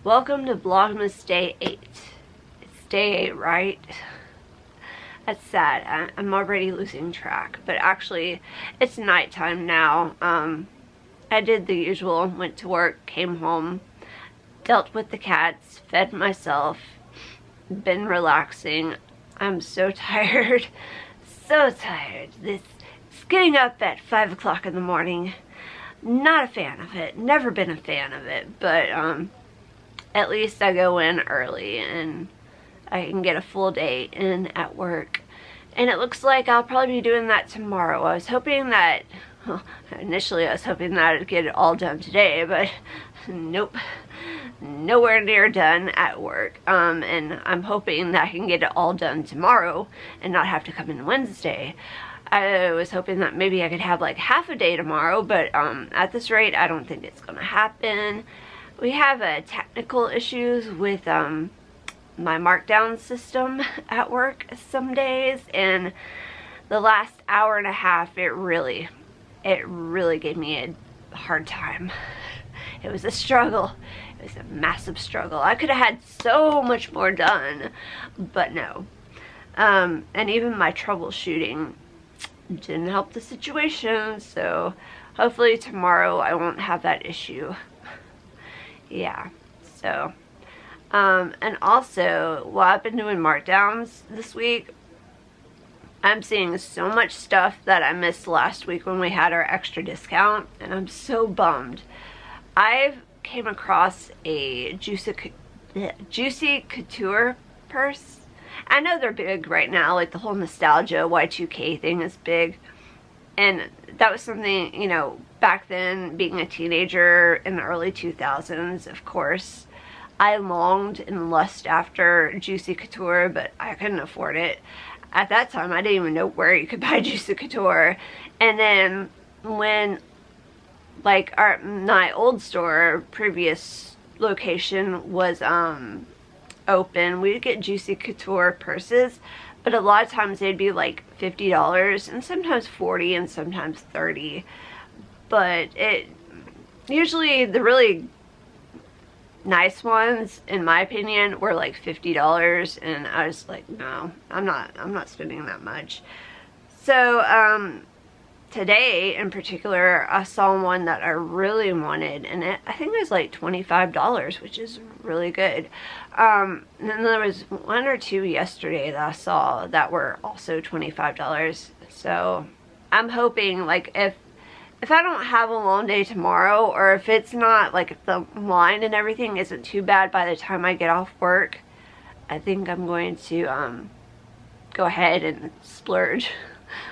Welcome to Vlogmas Day 8. It's Day 8, right? That's sad. I'm already losing track. But actually, it's nighttime now. I did the usual. Went to work, came home, dealt with the cats, fed myself, been relaxing. I'm so tired. So tired. This getting up at 5 o'clock in the morning. Not a fan of it. Never been a fan of it. But, at least I go in early and I can get a full day in at work. And it looks like I'll probably be doing that tomorrow. I was hoping that, well, initially I was hoping that I'd get it all done today, but nope. Nowhere near done at work. And I'm hoping that I can get it all done tomorrow and not have to come in Wednesday. I was hoping that maybe I could have like half a day tomorrow, but at this rate I don't think it's gonna happen. We have technical issues with my markdown system at work some days, and the last hour and a half it really gave me a hard time. It was a struggle. It was a massive struggle. I could have had so much more done, but no. And even my troubleshooting didn't help the situation, so hopefully tomorrow I won't have that issue. Yeah, so, and also, while I've been doing markdowns this week, I'm seeing so much stuff that I missed last week when we had our extra discount, and I'm so bummed. I've came across a Juicy Couture purse. I know they're big right now, like the whole nostalgia Y2K thing is big, and that was something, you know, back then, being a teenager in the early 2000s, of course, I longed and lust after Juicy Couture, but I couldn't afford it. At that time, I didn't even know where you could buy Juicy Couture. And then when, like, my old store, previous location was open, we'd get Juicy Couture purses, but a lot of times they'd be like $50 and sometimes $40 and sometimes $30. But usually the really nice ones, in my opinion, were like $50, and I was like, no, I'm not spending that much. So today in particular, I saw one that I really wanted, and I think it was like $25, which is really good. And then there was one or two yesterday that I saw that were also $25. So I'm hoping, like, if I don't have a long day tomorrow, or if it's not, like, if the line and everything isn't too bad by the time I get off work, I think I'm going to go ahead and splurge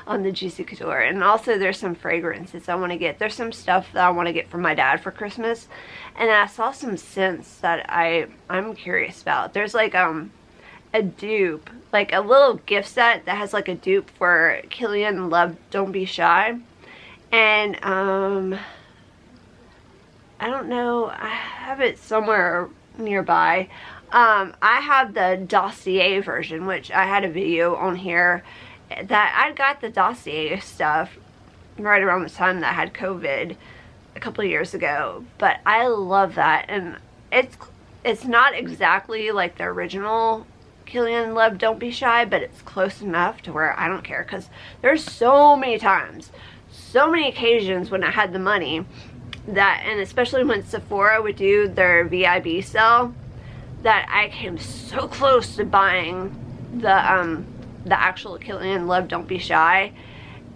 on the Juicy Couture. And also there's some fragrances I want to get. There's some stuff that I want to get for my dad for Christmas, and I saw some scents that I'm curious about. There's like a dupe, like a little gift set that has like a dupe for Killian Love Don't Be Shy. And I don't know, I have it somewhere nearby. I have the Dossier version, which I had a video on here, that I got the Dossier stuff right around the time that I had COVID a couple of years ago. But I love that, and it's not exactly like the original Killian Love Don't Be Shy, but it's close enough to where I don't care, because there's so many times, so many occasions when I had the money that, and especially when Sephora would do their VIB sale, that I came so close to buying the actual Killian Love Don't Be Shy.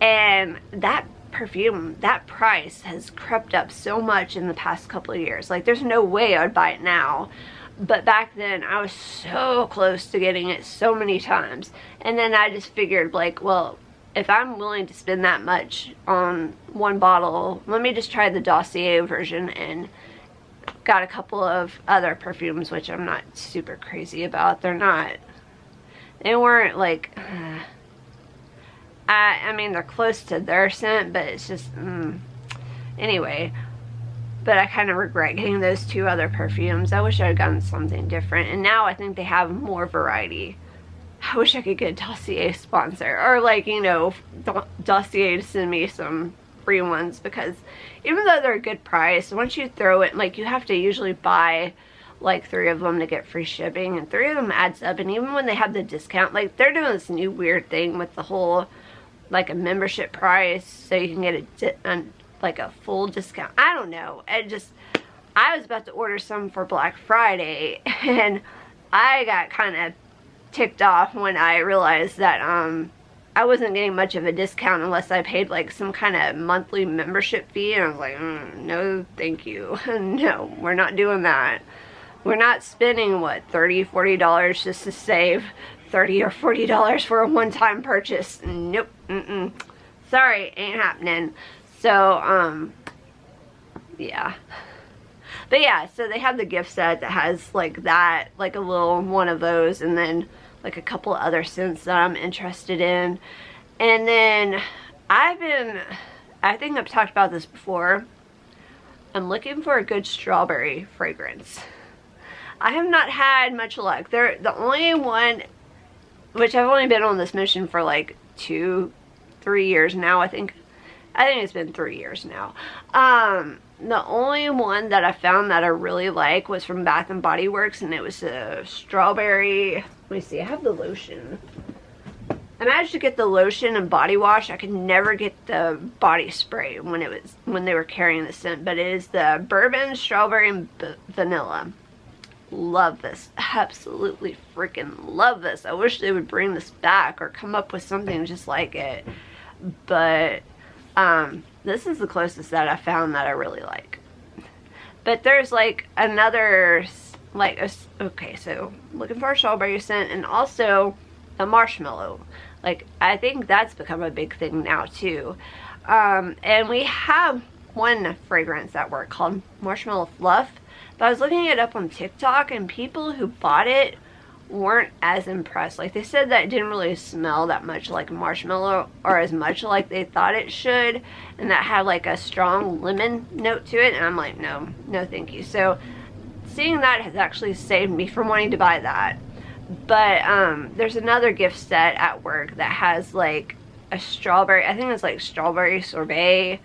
And that perfume, that price has crept up so much in the past couple of years. Like, there's no way I'd buy it now, but back then I was so close to getting it so many times. And then I just figured, like, well, if I'm willing to spend that much on one bottle, let me just try the Dossier version. And got a couple of other perfumes, which I'm not super crazy about. They weren't like, I mean, they're close to their scent, but it's just, anyway. But I kind of regret getting those two other perfumes. I wish I had gotten something different, and now I think they have more variety. I wish I could get a Dossier sponsor, or like, you know, Dossier to send me some free ones, because even though they're a good price, once you throw it, like, you have to usually buy like 3 of them to get free shipping, and 3 of them adds up. And even when they have the discount, like they're doing this new weird thing with the whole like a membership price so you can get like a full discount. I don't know. I was about to order some for Black Friday, and I got kind of ticked off when I realized that I wasn't getting much of a discount unless I paid like some kind of monthly membership fee, and I was like, no thank you. No, we're not doing that. We're not spending, what, $30, $40 just to save $30 or $40 for a one-time purchase. Nope. Sorry, ain't happening. So yeah. But yeah, so they have the gift set that has like that, like a little one of those, and then like a couple other scents that I'm interested in. And then I think I've talked about this before, I'm looking for a good strawberry fragrance. I have not had much luck. The only one, which I've only been on this mission for like 2-3 years now, I think it's been 3 years now. The only one that I found that I really like was from Bath and Body Works, and it was a strawberry. Let me see, I have the lotion. I managed to get the lotion and body wash. I could never get the body spray when they were carrying the scent, but it is the bourbon, strawberry, and vanilla. Love this. Absolutely freaking love this. I wish they would bring this back or come up with something just like it. But this is the closest that I found that I really like. But there's like another, like, okay, so looking for a strawberry scent, and also a marshmallow. Like, I think that's become a big thing now too. And we have one fragrance at work called Marshmallow Fluff. But I was looking it up on TikTok, and people who bought it weren't as impressed. Like, they said that it didn't really smell that much like marshmallow, or as much like they thought it should, and that had like a strong lemon note to it, and I'm like, no thank you. So seeing that has actually saved me from wanting to buy that. But there's another gift set at work that has like a strawberry, I think it's like strawberry sorbet,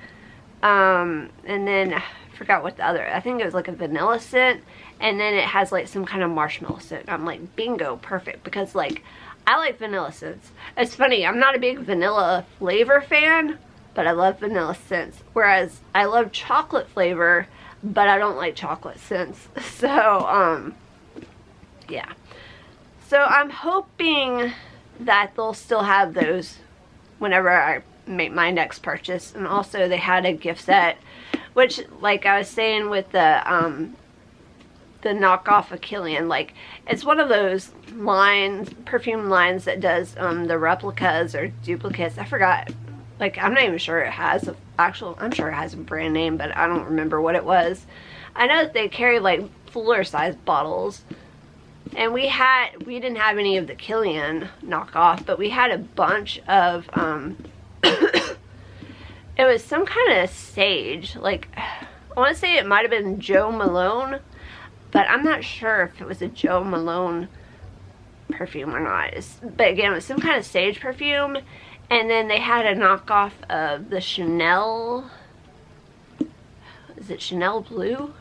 and then forgot what the other, I think it was like a vanilla scent, and then it has like some kind of marshmallow scent. I'm like, bingo, perfect, because like I like vanilla scents. It's funny, I'm not a big vanilla flavor fan, but I love vanilla scents, whereas I love chocolate flavor, but I don't like chocolate scents. So yeah, so I'm hoping that they'll still have those whenever I make my next purchase. And also they had a gift set, which, like I was saying with the knockoff of Killian, like, it's one of those lines, perfume lines that does the replicas or duplicates. I forgot, like, I'm not even sure it has a actual, I'm sure it has a brand name, but I don't remember what it was. I know that they carry like fuller size bottles, and we didn't have any of the Killian knockoff, but we had a bunch of it was some kind of sage, like, I want to say it might have been Joe Malone, but I'm not sure if it was a Joe Malone perfume or not. But again, it was some kind of sage perfume. And then they had a knockoff of the Chanel, is it Chanel Blue?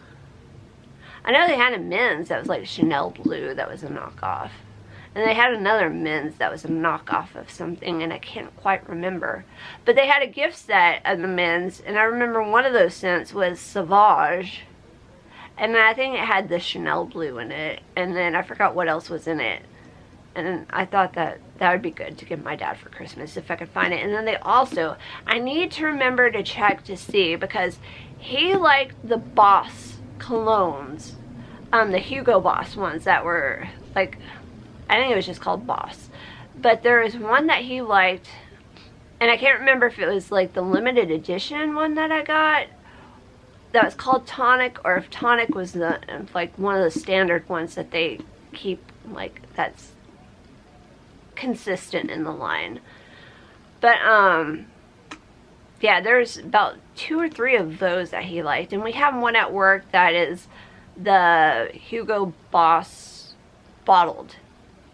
I know they had a men's that was like Chanel Blue that was a knockoff. And they had another men's that was a knockoff of something, and I can't quite remember. But they had a gift set of the men's, and I remember one of those scents was Sauvage. And I think it had the Chanel Blue in it, and then I forgot what else was in it. And I thought that would be good to give my dad for Christmas if I could find it. And then they also, I need to remember to check to see, because he liked the Boss colognes, the Hugo Boss ones that were like, I think it was just called Boss. But there was one that he liked, and I can't remember if it was like the limited edition one that I got that was called Tonic, or if Tonic was the like one of the standard ones that they keep, like, that's consistent in the line. But yeah, there's about 2 or 3 of those that he liked, and we have one at work that is the Hugo Boss bottled,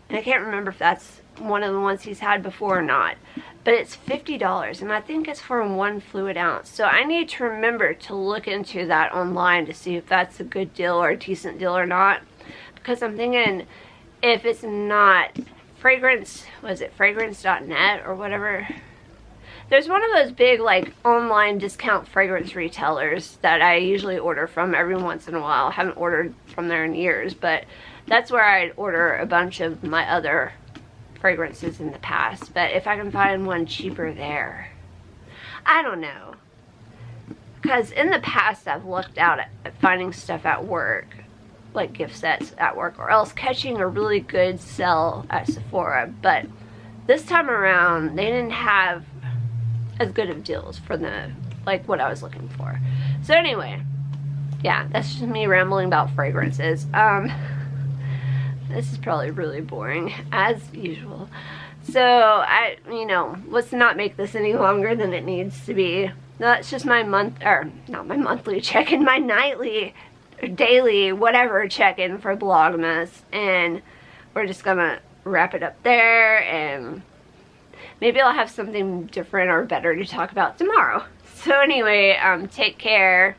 and I can't remember if that's one of the ones he's had before or not. But it's $50, and I think it's for 1 fluid ounce. So I need to remember to look into that online to see if that's a good deal or a decent deal or not. Because I'm thinking, if it's not fragrance, was it fragrance.net or whatever? There's one of those big like online discount fragrance retailers that I usually order from every once in a while. I haven't ordered from there in years, but that's where I'd order a bunch of my other fragrances in the past. But if I can find one cheaper there, I don't know. Because in the past I've looked out at finding stuff at work, like gift sets at work, or else catching a really good sale at Sephora. But this time around they didn't have as good of deals for the, like, what I was looking for. So anyway, yeah, that's just me rambling about fragrances. This is probably really boring, as usual. So, let's not make this any longer than it needs to be. That's just my not my monthly check-in, my nightly, or daily, whatever check-in for Vlogmas. And we're just gonna wrap it up there, and maybe I'll have something different or better to talk about tomorrow. So anyway, take care.